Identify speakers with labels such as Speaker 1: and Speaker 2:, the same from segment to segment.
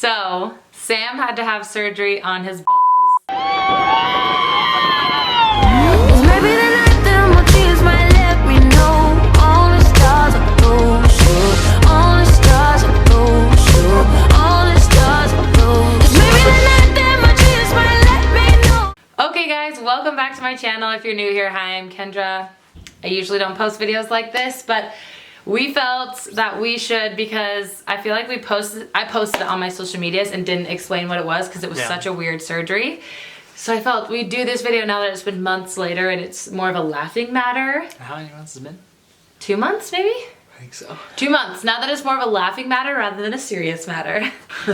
Speaker 1: So, Sam had to have surgery on his balls.
Speaker 2: Maybe the night that my tears might let me know all the stars are close, all the stars are close, all the stars are close. Maybe the night that my tears might let me know.
Speaker 1: Okay guys, welcome back to my channel. If you're new here, hi, I'm Kendra. I usually don't post videos like this, but we felt that we should because I feel like I posted it on my social medias and didn't explain what it was because it was such a weird surgery. So I felt we'd do this video now that it's been months later and it's more of a laughing matter.
Speaker 3: How many months has it been?
Speaker 1: 2 months maybe?
Speaker 3: I think so.
Speaker 1: 2 months. Now that it's more of a laughing matter rather than a serious matter.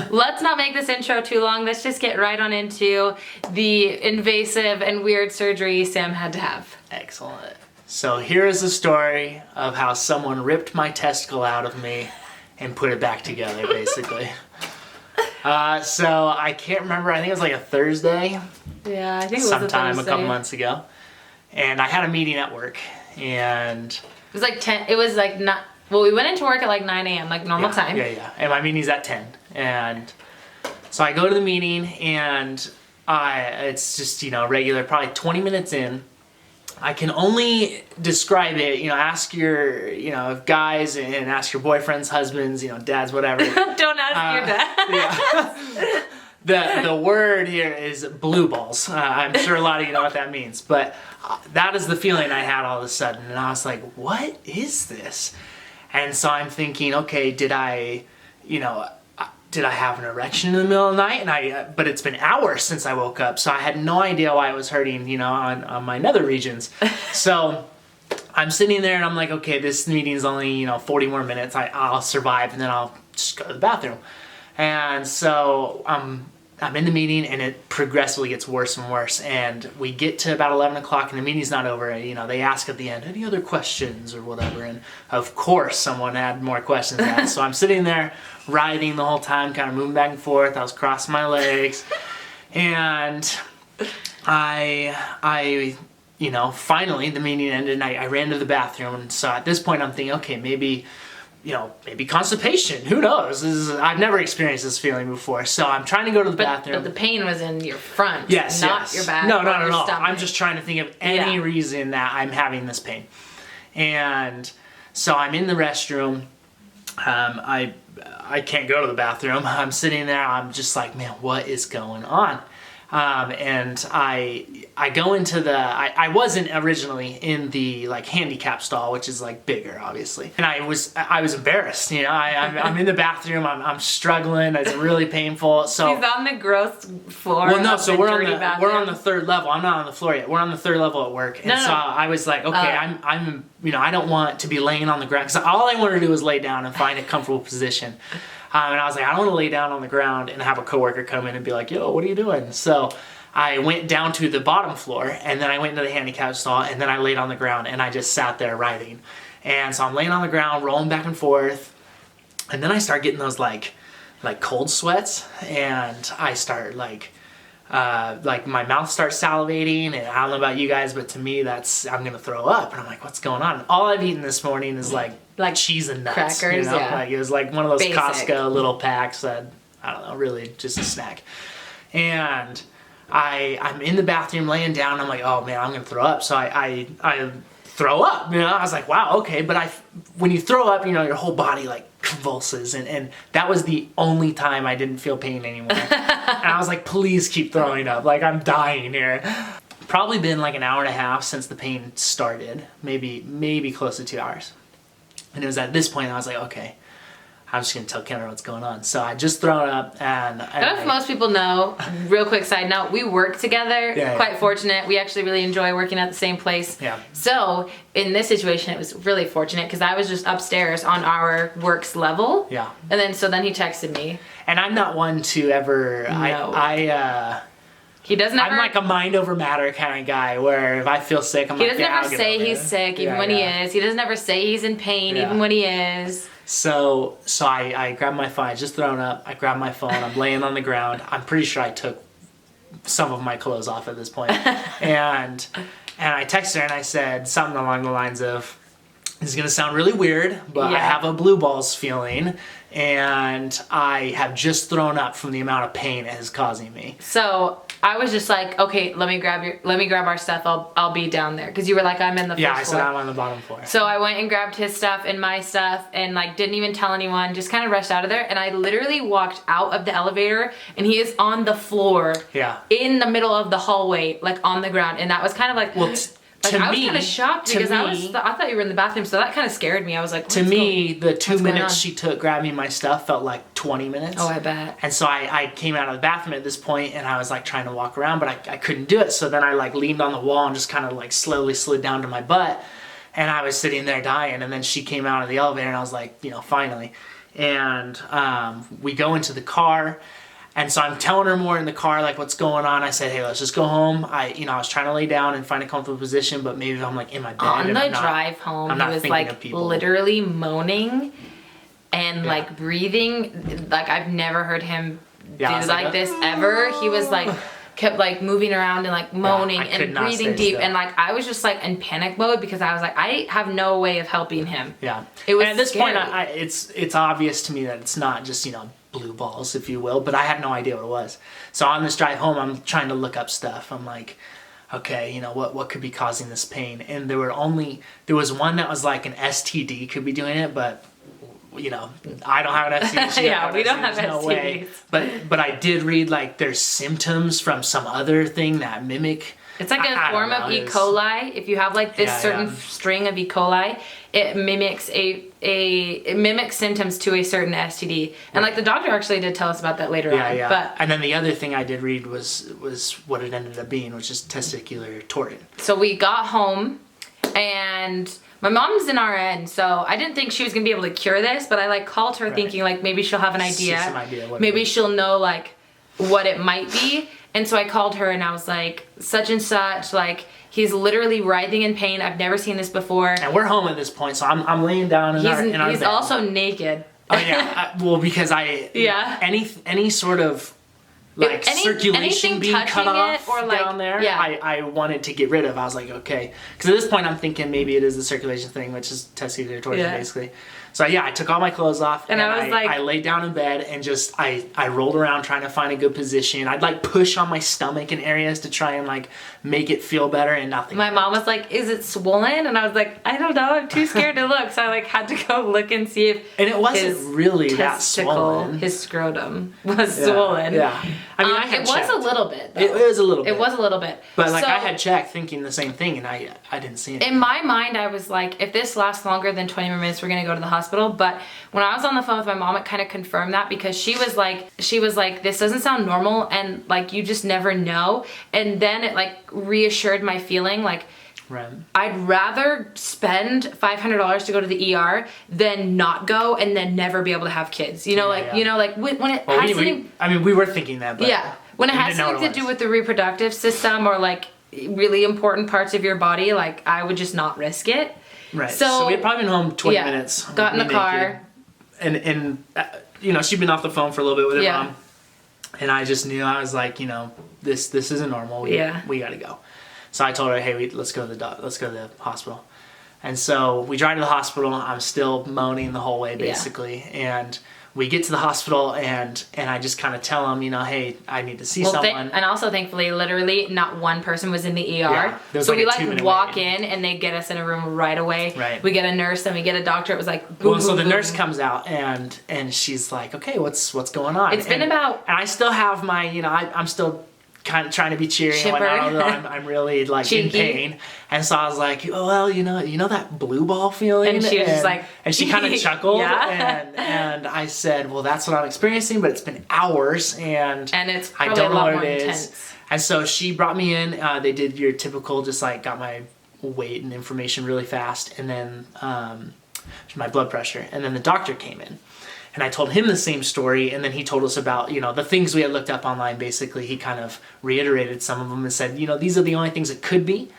Speaker 1: Let's not make this intro too long. Let's just get right on into the invasive and weird surgery Sam had to have.
Speaker 3: Excellent. So here is the story of how someone ripped my testicle out of me and put it back together, basically. So I can't remember, I think it was like a Thursday.
Speaker 1: Yeah, I think it was
Speaker 3: sometime
Speaker 1: a
Speaker 3: couple months ago. And I had a meeting at work and...
Speaker 1: It was like 10, it was like not, well we went into work at like 9 a.m. like normal time.
Speaker 3: Yeah. And my meeting's at 10. And so I go to the meeting and it's just, you know, regular, probably 20 minutes in. I can only describe it, you know, ask your, you know, guys and ask your boyfriends, husbands, you know, dads, whatever.
Speaker 1: Don't ask your dad.
Speaker 3: Yeah. The word here is blue balls. I'm sure a lot of you know what that means, but that is the feeling I had all of a sudden. And I was like, what is this? And so I'm thinking, okay, did I have an erection in the middle of the night? But it's been hours since I woke up, so I had no idea why I was hurting, you know, on my nether regions. So I'm sitting there and I'm like, okay, this meeting's only, you know, 40 more minutes. I'll survive and then I'll just go to the bathroom. And so I'm in the meeting and it progressively gets worse and worse. And we get to about 11 o'clock and the meeting's not over. And, you know, they ask at the end, any other questions or whatever? And of course someone had more questions than that. So I'm sitting there writhing the whole time, kind of moving back and forth. I was crossing my legs. And I you know, finally the meeting ended and I ran to the bathroom. And so at this point I'm thinking, okay, maybe constipation. Who knows? I've never experienced this feeling before. So I'm trying to go to the bathroom.
Speaker 1: But the pain was in your front,
Speaker 3: yes,
Speaker 1: not your back.
Speaker 3: No, not at all.
Speaker 1: Stomach.
Speaker 3: I'm just trying to think of any reason that I'm having this pain. And so I'm in the restroom. I can't go to the bathroom. I'm sitting there. I'm just like, man, what is going on? And I go into the, I wasn't originally in the like handicap stall, which is like bigger, obviously. And I was embarrassed, you know, I'm in the bathroom, I'm struggling, it's really painful. So
Speaker 1: he's on the gross floor.
Speaker 3: Well, no, so we're on the third level. I'm not on the floor yet. We're on the third level at work. And so I was like, okay, I'm, you know, I don't want to be laying on the ground because all I wanted to do was lay down and find a comfortable position. And I was like, I don't want to lay down on the ground and have a coworker come in and be like, yo, what are you doing? So I went down to the bottom floor and then I went into the handicap stall and then I laid on the ground and I just sat there writhing. And so I'm laying on the ground, rolling back and forth. And then I start getting those like cold sweats and I start like my mouth starts salivating, and I don't know about you guys, but to me I'm gonna throw up. And I'm like, what's going on? And all I've eaten this morning is like cheese and nuts,
Speaker 1: crackers,
Speaker 3: you know?
Speaker 1: yeah.
Speaker 3: Like it was like one of those
Speaker 1: Basic.
Speaker 3: Costco little packs that, I don't know, really just a snack. And I'm in the bathroom laying down. I'm like, oh man, I'm gonna throw up. So I throw up. You know, I was like, wow, okay. But when you throw up, you know, your whole body like convulses, and that was the only time I didn't feel pain anymore. And I was like, please keep throwing up. Like I'm dying here. Probably been like an hour and a half since the pain started. Maybe close to 2 hours. And it was at this point I was like, okay, I'm just gonna tell Kendra what's going on. So I just thrown up and
Speaker 1: I don't know if most people know, real quick side note, we work together, quite fortunate. We actually really enjoy working at the same place.
Speaker 3: Yeah.
Speaker 1: So in this situation, it was really fortunate because I was just upstairs on our works level.
Speaker 3: Yeah.
Speaker 1: And then he texted me.
Speaker 3: And I'm not one to ever,
Speaker 1: He doesn't ever,
Speaker 3: I'm like a mind over matter kind of guy where if I feel sick, I'm like,
Speaker 1: he doesn't ever say he's sick even when he is. He doesn't ever say he's in pain even when he is.
Speaker 3: So I grabbed my phone. I just thrown up. I grabbed my phone. I'm laying on the ground. I'm pretty sure I took some of my clothes off at this point. And I texted her and I said something along the lines of, this is gonna sound really weird, but I
Speaker 1: Yeah.
Speaker 3: have a blue balls feeling, and I have just thrown up from the amount of pain it is causing me.
Speaker 1: So I was just like, okay, let me grab our stuff. I'll be down there, because you were like, I'm in the first
Speaker 3: Yeah, I said
Speaker 1: floor.
Speaker 3: I'm on the bottom floor.
Speaker 1: So I went and grabbed his stuff and my stuff, and like didn't even tell anyone, just kind of rushed out of there. And I literally walked out of the elevator, and he is on the floor,
Speaker 3: Yeah.
Speaker 1: in the middle of the hallway, like on the ground. And that was kind of like,
Speaker 3: Well,
Speaker 1: like,
Speaker 3: to
Speaker 1: I was
Speaker 3: me-
Speaker 1: kind of shocked,
Speaker 3: to
Speaker 1: because
Speaker 3: me-
Speaker 1: I thought you were in the bathroom, so that kind of scared me. I was like,
Speaker 3: To me, the 2
Speaker 1: what's going
Speaker 3: minutes
Speaker 1: on?
Speaker 3: she took grabbing my stuff felt like 20 minutes.
Speaker 1: Oh, I bet.
Speaker 3: And so I came out of the bathroom at this point, and I was like trying to walk around, but I couldn't do it. So then I like leaned on the wall and just kind of like slowly slid down to my butt. And I was sitting there dying. And then she came out of the elevator, and I was like, finally. And we go into the car. And so I'm telling her more in the car, like, what's going on. I said, hey, let's just go home. I was trying to lay down and find a comfortable position, but maybe if I'm like in my bed.
Speaker 1: On
Speaker 3: and
Speaker 1: the
Speaker 3: I'm not-
Speaker 1: drive home,
Speaker 3: I'm
Speaker 1: he
Speaker 3: not
Speaker 1: was
Speaker 3: thinking
Speaker 1: like
Speaker 3: of people.
Speaker 1: literally moaning and like breathing. Like I've never heard him
Speaker 3: Yeah, I
Speaker 1: do
Speaker 3: was
Speaker 1: like
Speaker 3: like,
Speaker 1: this ever. He was like, kept like moving around and like moaning
Speaker 3: I could
Speaker 1: and
Speaker 3: not
Speaker 1: breathing
Speaker 3: stay
Speaker 1: deep.
Speaker 3: still.
Speaker 1: And like I was just like in panic mode, because I was like, I have no way of helping him.
Speaker 3: Yeah.
Speaker 1: It was
Speaker 3: and at this
Speaker 1: scary.
Speaker 3: point, it's obvious to me that it's not just, blue balls, if you will, but I had no idea what it was. So on this drive home, I'm trying to look up stuff. I'm like, okay, what could be causing this pain? And there was one that was like an STD could be doing it, but I don't have an STD. She
Speaker 1: Yeah, we don't have
Speaker 3: there's no way.
Speaker 1: STDs.
Speaker 3: But I did read like there's symptoms from some other thing that mimic.
Speaker 1: It's like a
Speaker 3: I don't
Speaker 1: form of
Speaker 3: know,
Speaker 1: E.
Speaker 3: it's-
Speaker 1: coli. If you have like this
Speaker 3: Yeah,
Speaker 1: certain
Speaker 3: yeah.
Speaker 1: string of E. coli, it mimics it mimics symptoms to a certain STD. And like the doctor actually did tell us about that later on.
Speaker 3: Yeah.
Speaker 1: But
Speaker 3: And then the other thing I did read was what it ended up being, which is testicular torsion.
Speaker 1: so we got home, and my mom's an RN, so I didn't think she was gonna be able to cure this, but I like called her
Speaker 3: Right.
Speaker 1: thinking like maybe she'll have an idea.
Speaker 3: Some idea what it
Speaker 1: Maybe
Speaker 3: is.
Speaker 1: she'll know like what it might be. And so I called her and I was like, such and such, like he's literally writhing in pain. I've never seen this before.
Speaker 3: And we're home at this point, so I'm laying down in our
Speaker 1: He's
Speaker 3: bed.
Speaker 1: also naked.
Speaker 3: Oh yeah, well because
Speaker 1: Yeah.
Speaker 3: any sort of like circulation
Speaker 1: anything
Speaker 3: being cut
Speaker 1: touching
Speaker 3: off
Speaker 1: it or, like,
Speaker 3: down there,
Speaker 1: yeah.
Speaker 3: I wanted to get rid of. I was like, okay, because at this point I'm thinking maybe it is the circulation thing, which is testicular torsion
Speaker 1: Yeah.
Speaker 3: basically. So yeah, I took all my clothes off
Speaker 1: And I was like-
Speaker 3: I laid down in bed and just I rolled around trying to find a good position. I'd like push on my stomach in areas to try and like make it feel better, and nothing.
Speaker 1: My mom was like, is it swollen? And I was like, I don't know. I'm too scared to look. So I like had to go look and see if
Speaker 3: And it wasn't
Speaker 1: his
Speaker 3: really that
Speaker 1: testicle,
Speaker 3: swollen.
Speaker 1: his scrotum was
Speaker 3: Yeah,
Speaker 1: swollen.
Speaker 3: Yeah. I mean, I had
Speaker 1: it was
Speaker 3: checked.
Speaker 1: a little bit. Though.
Speaker 3: It was a little bit.
Speaker 1: It was a little bit.
Speaker 3: But like
Speaker 1: So,
Speaker 3: I had checked thinking the same thing, and I didn't see it.
Speaker 1: in my mind, I was like, if this lasts longer than 20 more minutes, we're gonna go to the hospital. But when I was on the phone with my mom, it kind of confirmed that, because she was like, this doesn't sound normal, and like you just never know. And then it like reassured my feeling, like
Speaker 3: Right.
Speaker 1: I'd rather spend $500 to go to the ER than not go and then never be able to have kids. You know,
Speaker 3: Yeah.
Speaker 1: like when it
Speaker 3: Well,
Speaker 1: has something.
Speaker 3: we were thinking that, but
Speaker 1: Yeah, when it
Speaker 3: we
Speaker 1: has
Speaker 3: didn't know
Speaker 1: something
Speaker 3: what
Speaker 1: to
Speaker 3: it
Speaker 1: do
Speaker 3: was.
Speaker 1: with the reproductive system or like really important parts of your body, like I would just not risk it.
Speaker 3: Right.
Speaker 1: So-
Speaker 3: So we had probably been home 20
Speaker 1: Yeah.
Speaker 3: minutes.
Speaker 1: Got in
Speaker 3: me
Speaker 1: the car.
Speaker 3: naked. And she'd been off the phone for a little bit with her
Speaker 1: Yeah.
Speaker 3: mom. And I just knew, I was like, this isn't normal. We got to go. So I told her, hey, let's go to the hospital. And so we drive to the hospital. I'm still moaning the whole way, basically. And we get to the hospital, and I just kind of tell them, hey, I need to see someone.
Speaker 1: And also, thankfully, literally not one person was in the ER.
Speaker 3: Yeah, there was
Speaker 1: So
Speaker 3: like
Speaker 1: we
Speaker 3: a
Speaker 1: like
Speaker 3: 2-minute
Speaker 1: walk
Speaker 3: wait.
Speaker 1: in and they get us in a room right away.
Speaker 3: Right.
Speaker 1: We get a nurse and we get a doctor. It was like boom,
Speaker 3: Well, so
Speaker 1: boom,
Speaker 3: the
Speaker 1: boom.
Speaker 3: nurse comes out and she's like, okay, what's going on?
Speaker 1: It's been about-
Speaker 3: and I still have my, I'm still kind of trying to be cheery and
Speaker 1: Chipper.
Speaker 3: whatnot, although I'm really like in
Speaker 1: Cheeky.
Speaker 3: pain. And so I was like, oh, well, you know that blue ball feeling?
Speaker 1: And she was just like,
Speaker 3: and she kind of chuckled.
Speaker 1: Yeah.
Speaker 3: And I said, well, that's what I'm experiencing, but it's been hours and
Speaker 1: it's
Speaker 3: I
Speaker 1: probably
Speaker 3: don't
Speaker 1: a
Speaker 3: know
Speaker 1: lot
Speaker 3: what
Speaker 1: more
Speaker 3: it is.
Speaker 1: intense.
Speaker 3: And so she brought me in. They did your typical, just like got my weight and information really fast, and then my blood pressure. And then the doctor came in. And I told him the same story, and then he told us about, the things we had looked up online. Basically, he kind of reiterated some of them and said, these are the only things it could be.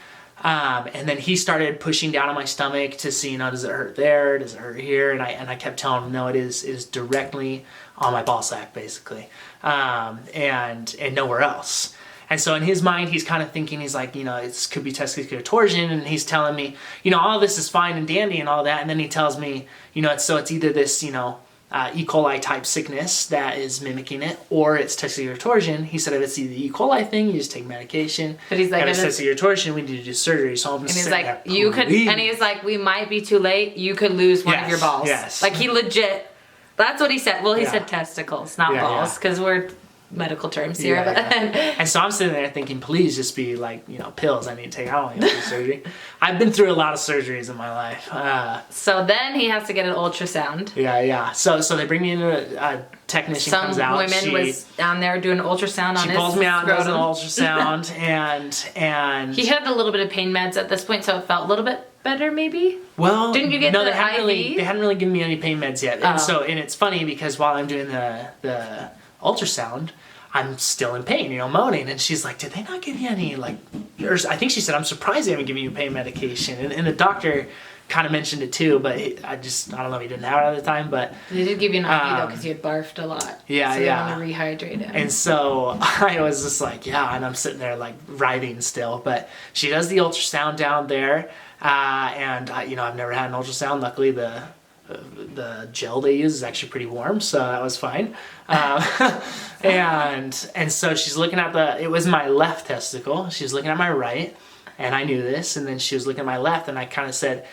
Speaker 3: And then he started pushing down on my stomach to see, does it hurt there? Does it hurt here? And I kept telling him, no, it is directly on my ball sack, basically, and nowhere else. And so in his mind, he's kind of thinking, he's like, it could be testicular torsion. And he's telling me, all this is fine and dandy and all that. And then he tells me, it's either this, E. coli type sickness that is mimicking it, or it's testicular torsion. He said if it's the E. coli thing, you just take medication.
Speaker 1: But he's like,
Speaker 3: if it's testicular torsion, we need to do surgery. So I'm just
Speaker 1: and he's like, we might be too late. You could lose one of your balls.
Speaker 3: Yes.
Speaker 1: Like he legit. That's what he said. Well, he said testicles, not balls, because we're medical terms here.
Speaker 3: And so I'm sitting there thinking, please just be like, pills I need to take. I don't want to do surgery. I've been through a lot of surgeries in my life.
Speaker 1: So then he has to get an ultrasound.
Speaker 3: Yeah. So they bring me in, a technician comes out.
Speaker 1: Some women was down there doing an ultrasound on his
Speaker 3: She pulls me out and does an
Speaker 1: scrotum.
Speaker 3: ultrasound, and
Speaker 1: he had a little bit of pain meds at this point, so it felt a little bit better, maybe.
Speaker 3: Well,
Speaker 1: didn't you get
Speaker 3: no,
Speaker 1: the
Speaker 3: they hadn't
Speaker 1: IV?
Speaker 3: really given me any pain meds yet. And it's funny because while I'm doing the ultrasound, I'm still in pain, moaning. And she's like, did they not give you any, I think she said, I'm surprised they haven't given you pain medication. And the doctor kind of mentioned it too, but I don't know if he didn't have it at the time, but...
Speaker 1: They did give you an IV though, because you had barfed a lot.
Speaker 3: Yeah,
Speaker 1: so they want to rehydrate him.
Speaker 3: And so I was just like, and I'm sitting there writhing still. But she does the ultrasound down there, and I've never had an ultrasound. Luckily, the gel they use is actually pretty warm, so that was fine. And so she's looking at it was my left testicle. She was looking at my right, and I knew this. And then she was looking at my left, and I kind of said,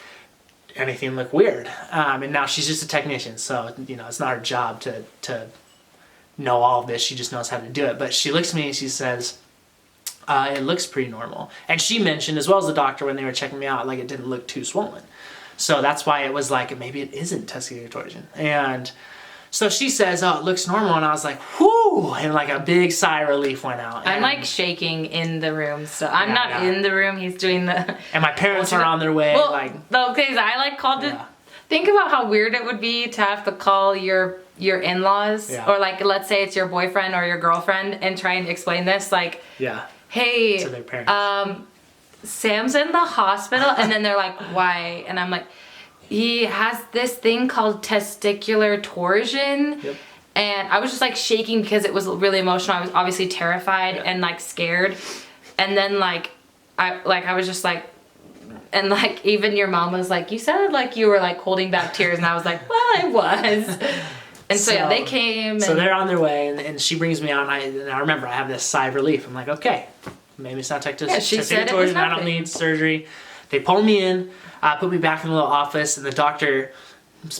Speaker 3: anything look weird? And now she's just a technician, so it's not her job to know all of this. She just knows how to do it. But she looks at me and she says, it looks pretty normal. And she mentioned, as well as the doctor when they were checking me out, it didn't look too swollen. So that's why it was maybe it isn't testicular torsion. And so she says, it looks normal. And I was like, whoo! And a big sigh of relief went out.
Speaker 1: I'm shaking in the room. So I'm not in the room. He's doing the...
Speaker 3: And my parents are on their way.
Speaker 1: Because I called it... Think about how weird it would be to have to call your in-laws.
Speaker 3: Yeah.
Speaker 1: Or let's say it's your boyfriend or your girlfriend and try and explain this. Hey...
Speaker 3: To their parents.
Speaker 1: Sam's in the hospital, and then they're like, why? And I'm like, he has this thing called testicular torsion.
Speaker 3: Yep.
Speaker 1: And I was just shaking because it was really emotional. I was obviously terrified and scared. And then I was just and even your mom was like, you sounded like you were holding back tears, and I was like, well, I was. And so they came.
Speaker 3: So they're on their way, and she brings me out, and I remember I have this sigh of relief. I'm like, okay. Maybe it's not testicular torsion. I don't need surgery. They pull me in, put me back in the little office, and the doctor,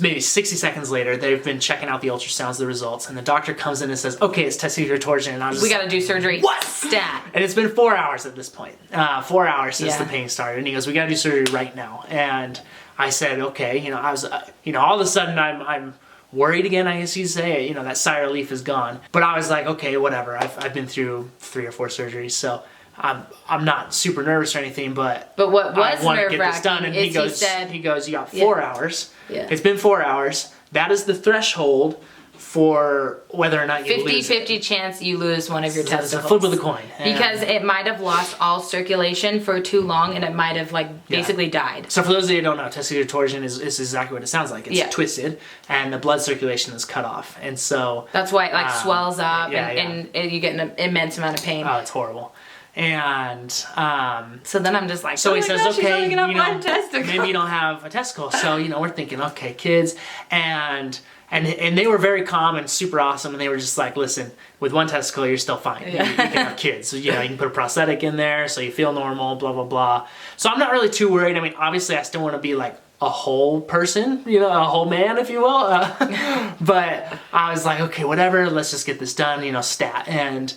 Speaker 3: maybe 60 seconds later, they've been checking out the ultrasounds, the results, and the doctor comes in and says, okay, it's testicular torsion. And I was
Speaker 1: we got to do surgery.
Speaker 3: What?
Speaker 1: Stat.
Speaker 3: And it's been 4 hours at this point. 4 hours since the pain started. And he goes, we got to do surgery right now. And I said, okay. I was, all of a sudden I'm worried again, I guess you'd say. That sigh of relief is gone. But I was like, okay, whatever. I've been through 3 or 4 surgeries, so I'm not super nervous or anything, but
Speaker 1: what was
Speaker 3: I want to get this done.
Speaker 1: nerve-wracking
Speaker 3: And
Speaker 1: is
Speaker 3: he goes, you got 4 hours.
Speaker 1: Yeah.
Speaker 3: It's been 4 hours. That is the threshold for whether or not you lose
Speaker 1: 50-50 chance you lose one of your testicles.
Speaker 3: It's a flip of the coin.
Speaker 1: Because it might have lost all circulation for too long, and it might have basically died.
Speaker 3: So for those of you who don't know, testicular torsion is exactly what it sounds like. It's twisted, and the blood circulation is cut off, and so
Speaker 1: that's why it swells up, and you get an immense amount of pain.
Speaker 3: Oh, it's horrible. And
Speaker 1: so then I'm just like,
Speaker 3: so he says, okay,
Speaker 1: maybe
Speaker 3: you don't have a testicle. So we're thinking, okay, kids, and they were very calm and super awesome, and they were just like, listen, with one testicle you're still fine. You can have kids. So you can put a prosthetic in there so you feel normal, blah blah blah. So I'm not really too worried. I mean, obviously I still want to be a whole person, a whole man, if you will. But I was like, okay, whatever, let's just get this done, stat. And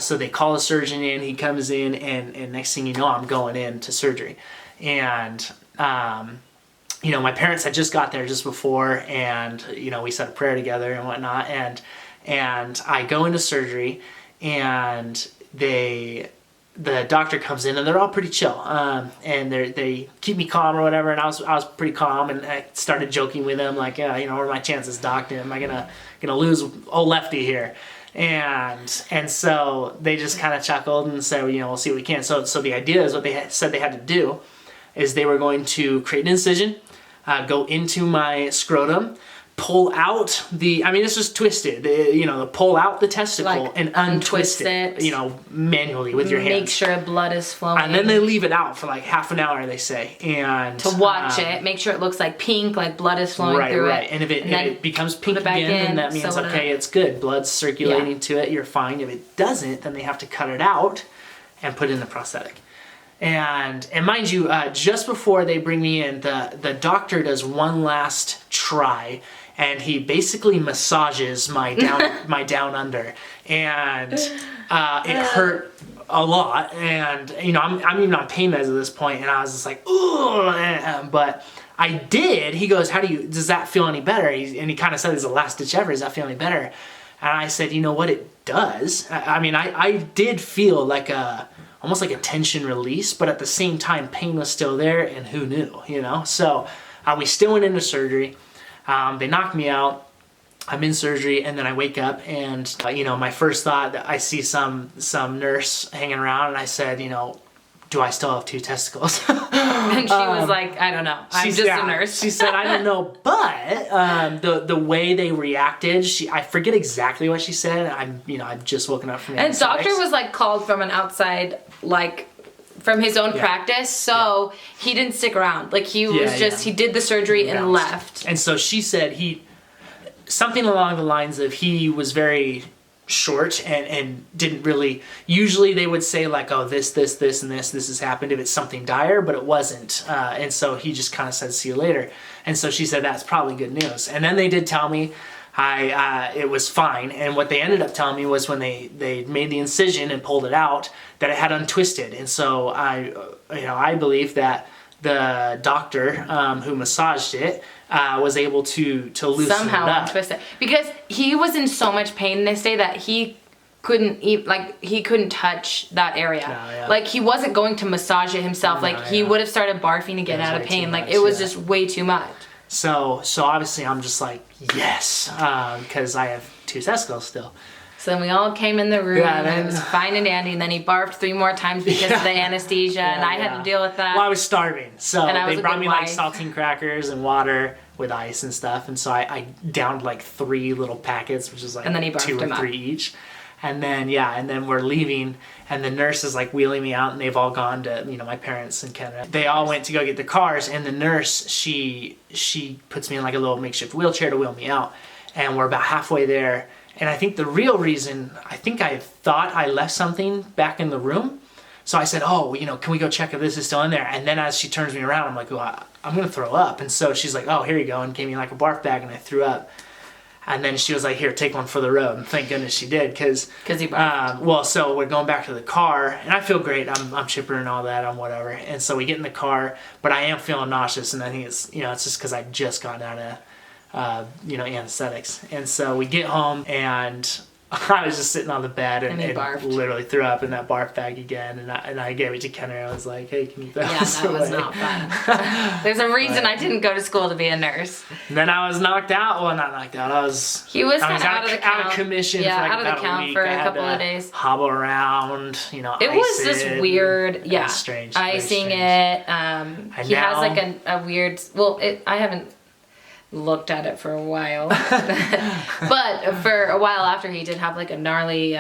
Speaker 3: so they call a surgeon in, he comes in, and next thing you know, I'm going into surgery. And my parents had just got there just before, and we said a prayer together and whatnot, and I go into surgery, and the doctor comes in, and they're all pretty chill, and they keep me calm or whatever, and I was pretty calm, and I started joking with them what are my chances, doctor? Am I gonna lose old lefty here? And so they just kind of chuckled and said, we'll see what we can. So the idea is what they said they had to do is they were going to create an incision, go into my scrotum, pull out this was twisted, pull out the testicle
Speaker 1: Like,
Speaker 3: and untwist it,
Speaker 1: it.
Speaker 3: Manually with your hands.
Speaker 1: Make sure blood is flowing.
Speaker 3: And then they leave it out for like half an hour, they say. And
Speaker 1: to watch it, make sure it looks like pink, like blood is flowing through it.
Speaker 3: And if it becomes pink
Speaker 1: it back
Speaker 3: again, then
Speaker 1: in,
Speaker 3: that means,
Speaker 1: sew it
Speaker 3: okay,
Speaker 1: up.
Speaker 3: it's good. Blood's circulating to it, you're fine. If it doesn't, then they have to cut it out and put in the prosthetic. And mind you, just before they bring me in, the doctor does one last try, and he basically massages my down under, and it hurt a lot. And I'm even on pain meds at this point, and I was just like, ooh, but I did. He goes, does that feel any better? And he kind of said, it's the last ditch ever. Does that feel any better? And I said, you know what, it does. I did feel like almost like a tension release, but at the same time, pain was still there, and who knew, So we still went into surgery. They knocked me out. I'm in surgery, and then I wake up, and my first thought, I see some nurse hanging around, and I said, do I still have 2 testicles?
Speaker 1: And she was like, I don't know. I'm just a nurse.
Speaker 3: She said, I don't know, but the way they reacted, I forget exactly what she said. I've just woken up from the
Speaker 1: And doctor was like called from an outside, like from his own practice, so he didn't stick around. Like he was he did the surgery and left.
Speaker 3: And so she said something along the lines of he was very short and didn't really, usually they would say like, oh, this and this has happened if it's something dire, but it wasn't. And so he just kind of said, see you later. And so she said, that's probably good news. And then they did tell me it was fine. And what they ended up telling me was when they made the incision and pulled it out, that it had untwisted. And so I believe that the doctor who massaged it was able to loosen
Speaker 1: somehow
Speaker 3: it up.
Speaker 1: Untwist it, because he was in so much pain this day that he couldn't eat, like he couldn't touch that area. Like he wasn't going to massage it himself. He would have started barfing again out of pain. Like it was just way too much.
Speaker 3: So obviously I'm just like, yes, because I have 2 testicles still.
Speaker 1: So then we all came in the room, and it was fine and dandy, and then he barfed 3 more times because of the anesthesia, and I had to deal with that.
Speaker 3: Well, I was starving, so they brought me like
Speaker 1: wife.
Speaker 3: saltine crackers and water with ice and stuff, and so I downed like 3 little packets, which is like
Speaker 1: and then he
Speaker 3: 2 or 3 each. And then we're leaving, and the nurse is like wheeling me out, and they've all gone to, my parents and Kendra. They all went to go get the cars, and the nurse, she puts me in like a little makeshift wheelchair to wheel me out, and we're about halfway there. And I think the real reason, I thought I left something back in the room. So I said, oh, can we go check if this is still in there? And then as she turns me around, I'm like, oh, I'm going to throw up. And so she's like, oh, here you go, and gave me like a barf bag, and I threw up. And then she was like, here, take one for the road. And thank goodness she did, because
Speaker 1: he barfed.
Speaker 3: So we're going back to the car, and I feel great. I'm chipper and all that, I'm whatever. And so we get in the car, but I am feeling nauseous, and I think it's, it's just because I just got out of anesthetics. And so we get home, and I was just sitting on the bed and literally threw up in that barf bag again, and I gave it to Kendra. I was like, hey, can you throw this away?
Speaker 1: That was not fun. There's a reason I didn't go to school to be a nurse.
Speaker 3: And then I was knocked out. Well, not knocked out. I was out of commission for like
Speaker 1: out of the count for a couple of days.
Speaker 3: Hobble around,
Speaker 1: it was just weird. Yeah,
Speaker 3: strange.
Speaker 1: Icing it. He has like a weird. Well, I haven't looked at it for a while, but for a while after, he did have like a gnarly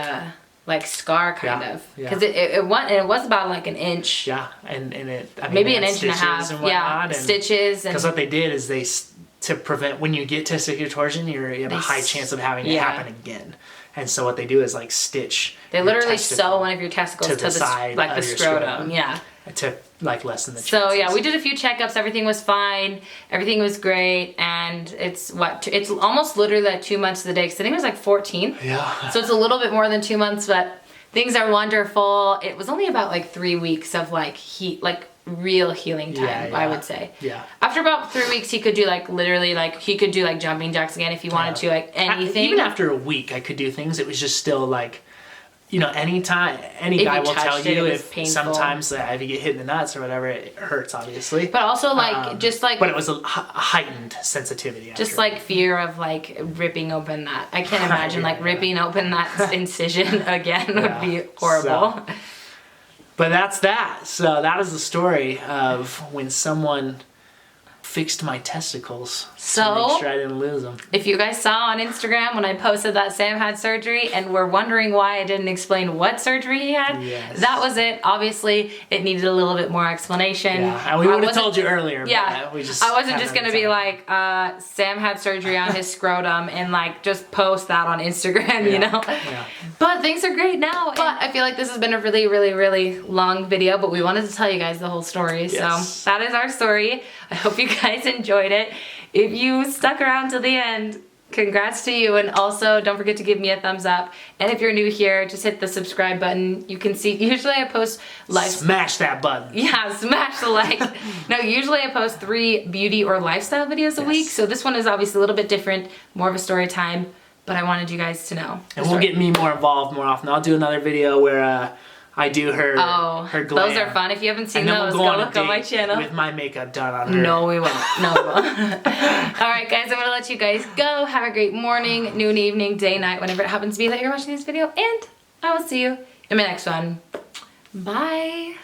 Speaker 1: like scar kind of, because it was about like an inch.
Speaker 3: Yeah, and it
Speaker 1: maybe an inch and a half. And stitches.
Speaker 3: Because what they did is to prevent, when you get testicular torsion, you have a high chance of having it happen again. And so what they do is like stitch.
Speaker 1: They literally sew one of your testicles to the side, like the scrotum. Yeah.
Speaker 3: To like lessen the chances.
Speaker 1: So yeah, we did a few checkups. Everything was fine. Everything was great. And it's almost literally like 2 months to the day, because I think it was like 14.
Speaker 3: Yeah.
Speaker 1: So it's a little bit more than 2 months, but things are wonderful. It was only about like 3 weeks of like real healing time, I would say.
Speaker 3: Yeah.
Speaker 1: After about 3 weeks, he could do like literally like he could do like jumping jacks again if he wanted to, like anything.
Speaker 3: Even after a week, I could do things. It was just still like, anytime, any guy will tell you if sometimes if you get hit in the nuts or whatever, it hurts, obviously.
Speaker 1: But also
Speaker 3: but it was a heightened sensitivity.
Speaker 1: Just like fear of like ripping open that. I can't imagine ripping open that incision again would be horrible.
Speaker 3: But that's that. So that is the story of when someone fixed my testicles.
Speaker 1: So,
Speaker 3: to make sure I didn't lose them.
Speaker 1: If you guys saw on Instagram when I posted that Sam had surgery and were wondering why I didn't explain what surgery he had,
Speaker 3: Yes.
Speaker 1: that was it. Obviously, it needed a little bit more explanation.
Speaker 3: Yeah, and we would have told you earlier.
Speaker 1: Yeah,
Speaker 3: but we just
Speaker 1: I wasn't
Speaker 3: haven't
Speaker 1: just gonna
Speaker 3: had
Speaker 1: be
Speaker 3: time.
Speaker 1: like, Sam had surgery on his scrotum and like just post that on Instagram, you know?
Speaker 3: Yeah.
Speaker 1: But things are great now. But I feel like this has been a really, really, really long video, but we wanted to tell you guys the whole story.
Speaker 3: Yes.
Speaker 1: So that is our story. I hope you guys enjoyed it. If you stuck around to the end, congrats to you, and also don't forget to give me a thumbs up. And if you're new here, just hit the subscribe button. You can see, usually I post life.
Speaker 3: Smash that button.
Speaker 1: Yeah, smash the like. No, usually I post 3 beauty or lifestyle videos a week, so this one is obviously a little bit different, more of a story time, but I wanted you guys to know.
Speaker 3: And we'll get me more involved more often. I'll do another video where I do her her glam.
Speaker 1: Those are fun. If you haven't seen
Speaker 3: And then
Speaker 1: those,
Speaker 3: we'll go
Speaker 1: go
Speaker 3: on a
Speaker 1: look on my
Speaker 3: date
Speaker 1: channel.
Speaker 3: with my makeup done on her.
Speaker 1: No, we won't. No, we won't. Alright guys, I'm going to let you guys go. Have a great morning, noon, evening, day, night, whenever it happens to be that you're watching this video. And I will see you in my next one. Bye.